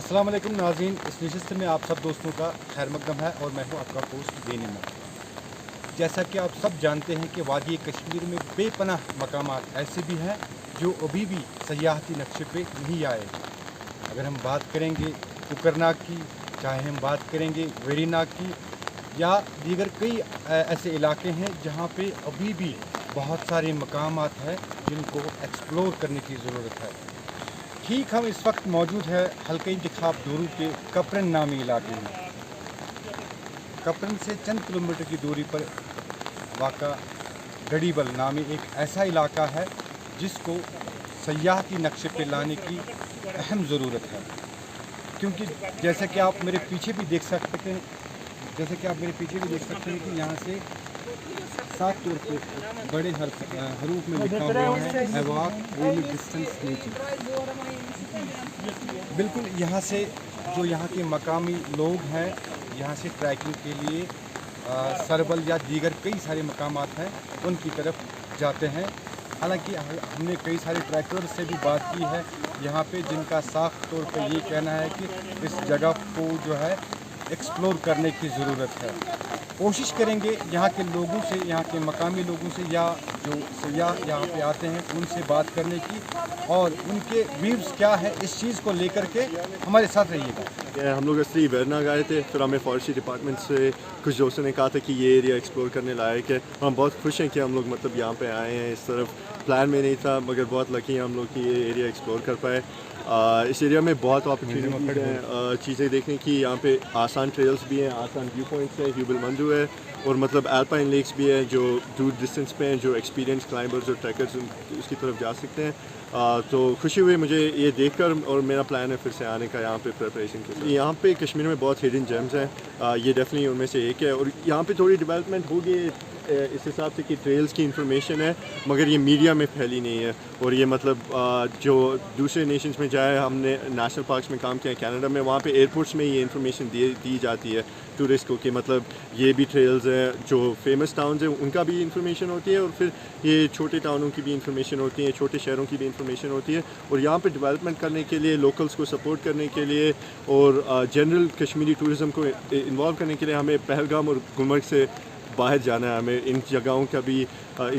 अस्सलाम वालेकुम नाज़रीन, इस नशिस्त में आप सब दोस्तों का खैर मकदम है और मैं हूं आपका होस्ट देने में। जैसा कि आप सब जानते हैं कि वादी कश्मीर में बेपनाह मकामात ऐसे भी हैं जो अभी भी सयाहती नक्शे पे नहीं आए। अगर हम बात करेंगे कुकरनाग की, चाहे हम बात करेंगे वेरीनाग की या दीगर कई ऐसे इलाके हैं जहाँ पे अभी भी बहुत सारे मकामात हैं जिनको एक्सप्लोर करने की ज़रूरत है। ठीक हम इस वक्त मौजूद है हल्के इंतखाब दूरी के कपरन नामी इलाके में। कपरन से चंद किलोमीटर की दूरी पर वाक़ा गड़ीबल नामी एक ऐसा इलाका है जिसको सयाहती नक्शे पे लाने की अहम ज़रूरत है, क्योंकि जैसा कि आप मेरे पीछे भी देख सकते हैं कि यहाँ से साफ तौर पे बड़े हरूफ में लिखा हुआ है अवॉइड एनी डिस्टेंस नेचर। बिल्कुल यहाँ से जो यहाँ के मकामी लोग हैं यहाँ से ट्रैकिंग के लिए सरबल या दीगर कई सारे मकामात हैं उनकी तरफ जाते हैं। हालांकि हमने कई सारे ट्रैकर्स से भी बात की है यहाँ पे, जिनका साफ तौर पे ये कहना है कि इस जगह को जो है एक्सप्लोर करने की ज़रूरत है। कोशिश करेंगे यहाँ के लोगों से, यहाँ के मकामी लोगों से या जो सयाह यहाँ पे आते हैं उनसे बात करने की और उनके व्यूज़ क्या है इस चीज़ को लेकर के। हमारे साथ रहिएगा। हम लोग असली वेरनाग आए थे, फिर हमें फॉरेस्ट्री डिपार्टमेंट से कुछ दोस्तों ने कहा था कि ये एरिया एक्सप्लोर करने लायक है। हम बहुत खुश हैं कि हम लोग मतलब यहाँ पे आए हैं। इस तरफ प्लान में नहीं था, मगर बहुत लकी हैं हम लोग कि ये एरिया एक्सप्लोर कर पाए। इस एरिया में बहुत अपॉर्चुनिटीज़ हैं चीज़ें देखने की। यहाँ पे आसान ट्रेल्स भी हैं, आसान व्यू पॉइंट्स हैं, ह्यूबल मंजू है और मतलब एल्पाइन लेक्स भी हैं जो दूर डिस्टेंस पे हैं, जो एक्सपीरियंस क्लाइंबर्स और ट्रैकर्स उसकी तरफ जा सकते हैं। तो खुशी हुई मुझे ये देखकर और मेरा प्लान है फिर से आने का यहाँ पे प्रिपरेशन के लिए। यहाँ पे कश्मीर में बहुत हिडन जेम्स हैं, ये डेफिनेटली उनमें से एक है और यहाँ पे थोड़ी डेवलपमेंट होगी इस हिसाब से कि ट्रेल्स की इंफॉर्मेशन है मगर ये मीडिया में फैली नहीं है। और ये मतलब जो दूसरे नेशंस में जाए, हमने नेशनल पार्क्स में काम किया कनाडा में, वहाँ पे एयरपोर्ट्स में ये इंफॉर्मेशन दी जाती है टूरिस्ट को कि मतलब ये भी ट्रेल्स हैं। जो फेमस टाउन्स हैं उनका भी इंफॉर्मेशन होती है और फिर ये छोटे टाउनों की भी इंफॉर्मेशन होती है, छोटे शहरों की भी इंफॉर्मेशन होती है। और यहाँ पे डेवलपमेंट करने के लिए, लोकल्स को सपोर्ट करने के लिए और जनरल कश्मीरी टूरिज़म को इन्वॉल्व करने के लिए हमें पहलगाम और गुलमर्ग से बाहर जाना है। हमें इन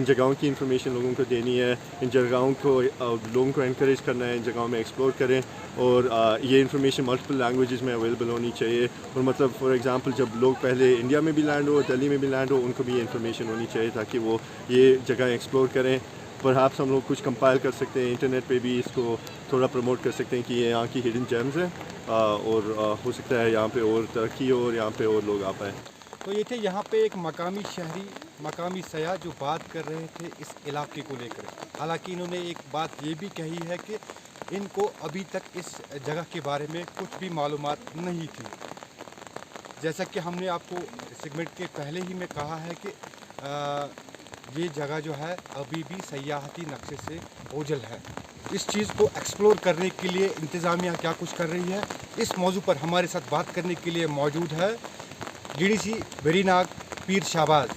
जगहों की इंफॉर्मेशन लोगों को देनी है, इन जगहों को लोगों को एनकरेज करना है, इन जगहों में एक्सप्लोर करें और ये इंफॉर्मेशन मल्टीपल लैंग्वेजेस में अवेलेबल होनी चाहिए। और मतलब फॉर एग्जांपल जब लोग पहले इंडिया में भी लैंड हो, दिल्ली में भी लैंड हो, उनको भी ये इंफॉर्मेशन होनी चाहिए ताकि वो ये जगह एक्सप्लोर करें। परहैप्स हम लोग कुछ कंपाइल कर सकते हैं, इंटरनेट पे भी इसको थोड़ा प्रमोट कर सकते हैं कि ये यहाँ की हिडन जेम्स हैं और हो सकता है यहाँ पे और तरक्की हो और यहाँ पे और लोग आ पाएँ। तो ये थे यहाँ पे एक मकामी शहरी, मकामी सयाह जो बात कर रहे थे इस इलाके को लेकर। हालांकि इन्होंने एक बात ये भी कही है कि इनको अभी तक इस जगह के बारे में कुछ भी मालूमात नहीं थी। जैसा कि हमने आपको सेगमेंट के पहले ही में कहा है कि ये जगह जो है अभी भी सयाहती नक्शे से ओझल है। इस चीज़ को एक्सप्लोर करने के लिए इंतज़ामिया क्या कुछ कर रही है, इस मौजू पर हमारे साथ बात करने के लिए मौजूद है डीडीसी वेरीनाग पीर शाहबाज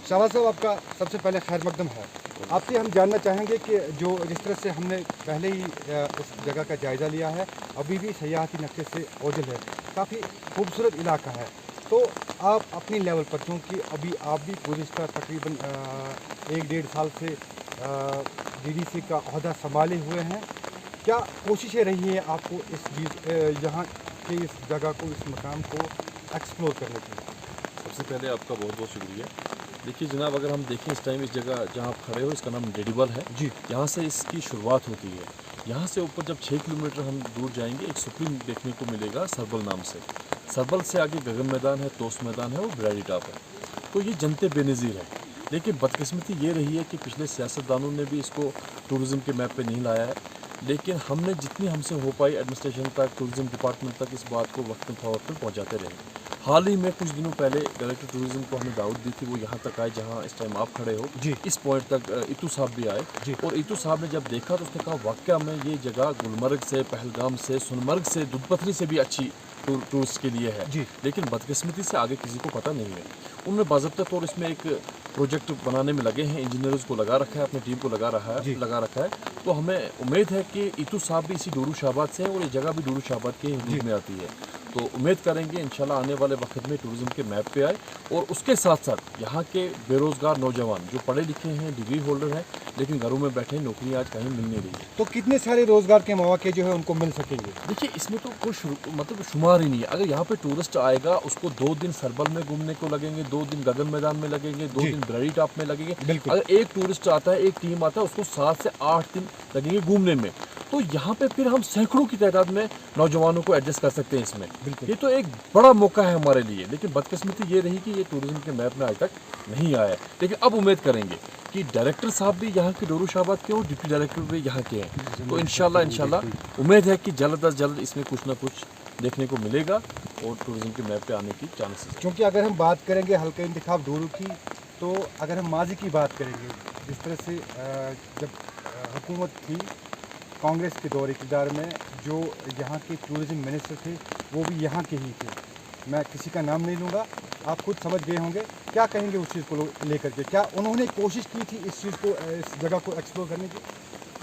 साहब। आपका सबसे पहले खैर मकदम है। आपसे हम जानना चाहेंगे कि जो जिस तरह से हमने पहले ही उस जगह का जायज़ा लिया है, अभी भी सयाहती नक्शे से ओझल है, काफ़ी खूबसूरत इलाका है। तो आप अपनी लेवल पर, क्योंकि अभी आप भी गुज़िश्ता तकरीबन 1-1.5 साल से डीडीसी का ओहदा संभाले हुए हैं, क्या कोशिशें रही है आपको यहाँ के इस जगह को, इस मकाम को एक्सप्लोर करने की? सबसे पहले आपका बहुत बहुत शुक्रिया। देखिए जनाब, अगर हम देखें इस टाइम इस जगह जहाँ आप खड़े हो इसका नाम गड़ीबल है जी। यहाँ से इसकी शुरुआत होती है। यहाँ से ऊपर जब 6 किलोमीटर हम दूर जाएंगे एक सुप्रीम देखने को मिलेगा सरबल नाम से। सरबल से आगे गगन मैदान है, तोस मैदान है और बिराड़ी टॉप है। तो ये जनते बेनज़ीर है। लेकिन बदकिस्मती ये रही है कि पिछले सियासतदानों ने भी इसको टूरिज़म के मैप पर नहीं लाया है। लेकिन हमने जितनी हमसे हो पाई एडमिनिस्ट्रेशन तक, टूरिज़म डिपार्टमेंट तक इस बात को वक्त फ़वक्त पहुँचाते रहे। हाल ही में कुछ दिनों पहले डायरेक्टर टूरिज्म को हमने दावत दी थी, वो यहाँ तक आए जहाँ इस टाइम आप खड़े हो जी। इस पॉइंट तक इतू साहब भी आए जी। और इतू साहब ने जब देखा तो उसने कहा वाकया में ये जगह गुलमर्ग से, पहलगाम से, सोनमर्ग से, दूधपथरी से भी अच्छी टूरिस्ट के लिए है, जी। लेकिन बदकिस्मती से आगे किसी को पता नहीं है। उन्होंने बाज़ाब्ता तौर इसमें एक प्रोजेक्ट बनाने में लगे हैं, इंजीनियर्स को लगा रखा है, अपनी टीम को लगा रखा है। तो हमें उम्मीद है कि इतू साहब भी इसी डोरू शाहबाद से हैं और ये जगह भी डोरू शाहबाद के हदूद में आती है। तो उम्मीद करेंगे इंशाल्लाह आने वाले वक्त में टूरिज़्म के मैप पे आए और उसके साथ साथ यहाँ के बेरोज़गार नौजवान जो पढ़े लिखे हैं, डिग्री होल्डर हैं, लेकिन घरों में बैठे नौकरी आज कहीं मिल नहीं रही है। तो कितने सारे रोजगार के मौके जो है उनको मिल सकेंगे? देखिए इसमें तो कोई मतलब शुमार ही नहीं है। अगर यहाँ पे टूरिस्ट आएगा उसको 2 दिन सरबल में घूमने को लगेंगे, 2 दिन गगन मैदान में लगेंगे, 2 दिन ब्रड़ी टॉप में लगेंगे। बिल्कुल। अगर एक टूरिस्ट आता है, एक टीम आता है, उसको 7 से 8 दिन लगेंगे घूमने में। तो यहाँ पे फिर हम सैकड़ों की तादाद में नौजवानों को एडजस्ट कर सकते हैं इसमें। ये तो एक बड़ा मौका है हमारे लिए, लेकिन बदकिस्मती ये रही कि ये टूरिज्म के मैप में आज तक नहीं आया है। लेकिन अब उम्मीद करेंगे कि डायरेक्टर साहब भी यहाँ के डोरू शाहबाद के और डिप्टी डायरेक्टर भी यहाँ के हैं। तो इंशाल्लाह उम्मीद है कि जल्द अज जल्द इसमें कुछ ना कुछ देखने को मिलेगा और टूरिज्म के मैप पे आने की चांसेस। क्योंकि अगर हम बात करेंगे हल्का इंतखाब डोरू की, तो अगर हम माजी की बात करेंगे, जिस तरह से जब हुकूमत थी कांग्रेस के दौर इक़्तिदार में, जो यहाँ के टूरिज़्म मिनिस्टर थे वो भी यहाँ के ही थे। मैं किसी का नाम नहीं लूँगा, आप खुद समझ गए होंगे। क्या कहेंगे उस चीज़ को लेकर के? क्या उन्होंने कोशिश की थी इस चीज़ को, इस जगह को एक्सप्लोर करने की?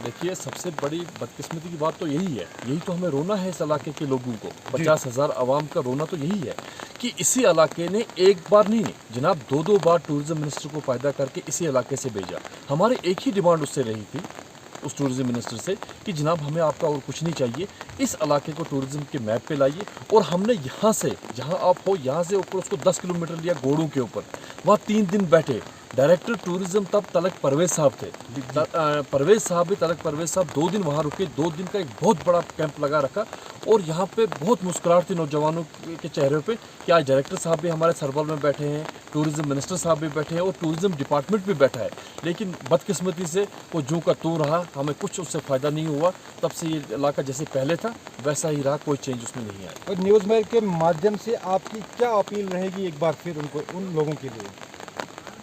देखिए सबसे बड़ी बदकिस्मती की बात तो यही है, यही तो हमें रोना है इस इलाके के लोगों को। 50,000 आवाम का रोना तो यही है कि इसी इलाके ने एक बार नहीं जनाब 2-2 बार टूरिज्म मिनिस्टर को पैदा करके इसी इलाके से भेजा। हमारी एक ही डिमांड उससे रही थी, उस टूरिज्म मिनिस्टर से, कि जनाब हमें आपका और कुछ नहीं चाहिए, इस इलाके को टूरिज्म के मैप पे लाइए। और हमने यहाँ से, जहाँ आप हो यहाँ से ऊपर उसको 10 किलोमीटर लिया घोड़ों के ऊपर, वहाँ 3 दिन बैठे। डायरेक्टर टूरिज्म तब तलक परवेज साहब थे, परवेज साहब भी, तलक परवेज साहब 2 दिन वहाँ रुके, 2 दिन का एक बहुत बड़ा कैंप लगा रखा और यहाँ पे बहुत मुस्कुराहट थी नौजवानों के चेहरे पे कि आज डायरेक्टर साहब भी हमारे सरबल में बैठे हैं, टूरिज्म मिनिस्टर साहब भी बैठे हैं और टूरिज्म डिपार्टमेंट भी बैठा है। लेकिन बदकिस्मती से वो जूं का तू रहा, हमें कुछ उससे फ़ायदा नहीं हुआ। तब से ये इलाका जैसे पहले था वैसा ही रहा, कोई चेंज उसमें नहीं आया। और न्यूज़ मेल के माध्यम से आपकी क्या अपील रहेगी एक बार फिर उनको, उन लोगों के लिए?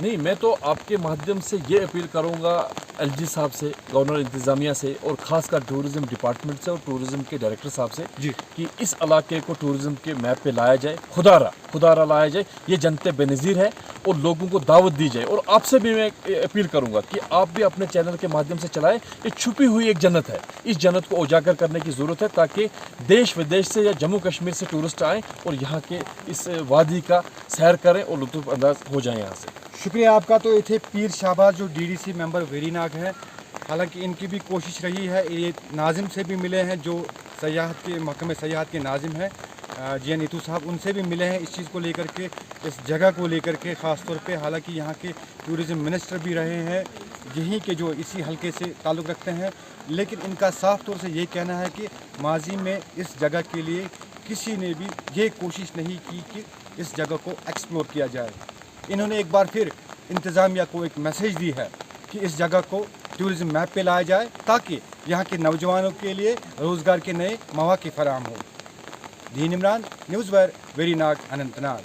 नहीं, मैं तो आपके माध्यम से ये अपील करूंगा एलजी साहब से, गवर्नर इंतज़ामिया से और ख़ासकर टूरिज़्म डिपार्टमेंट से और टूरिज़्म के डायरेक्टर साहब से जी, कि इस इलाके को टूरिज़्म के मैप पे लाया जाए, खुदारा लाया जाए। ये जनते बेनज़ीर है और लोगों को दावत दी जाए। और आपसे भी मैं अपील करूंगा कि आप भी अपने चैनल के माध्यम से चलाएं। ये छुपी हुई एक जन्नत है, इस जन्नत को उजागर करने की ज़रूरत है ताकि देश विदेश से या जम्मू कश्मीर से टूरिस्ट आएँ और यहाँ के इस वादी का सैर करें और लुत्फ़ अंदाज हो जाएँ यहाँ से। शुक्रिया आपका। तो ये थे पीर शाहबाज जो डीडीसी मेंबर वेरीनाग हैं। हालांकि इनकी भी कोशिश रही है, ये नाजिम से भी मिले हैं जो सयाहत के महकमे सयाहत के नाजिम हैं जी.एन. इतू साहब, उनसे भी मिले हैं इस चीज़ को लेकर के, इस जगह को लेकर के ख़ास तौर पे। हालांकि यहाँ के टूरिज़्म मिनिस्टर भी रहे हैं यहीं के, जो इसी हलके से ताल्लुक़ रखते हैं। लेकिन इनका साफ तौर से ये कहना है कि माजी में इस जगह के लिए किसी ने भी ये कोशिश नहीं की कि इस जगह को एक्सप्लोर किया जाए। इन्होंने एक बार फिर इंतज़ामिया को एक मैसेज दी है कि इस जगह को टूरिज़्म मैप पे लाया जाए ताकि यहाँ के नौजवानों के लिए रोज़गार के नए मौके फराहम हो। दीन इमरान, न्यूज़ वेरीनाग, अनंतनाग।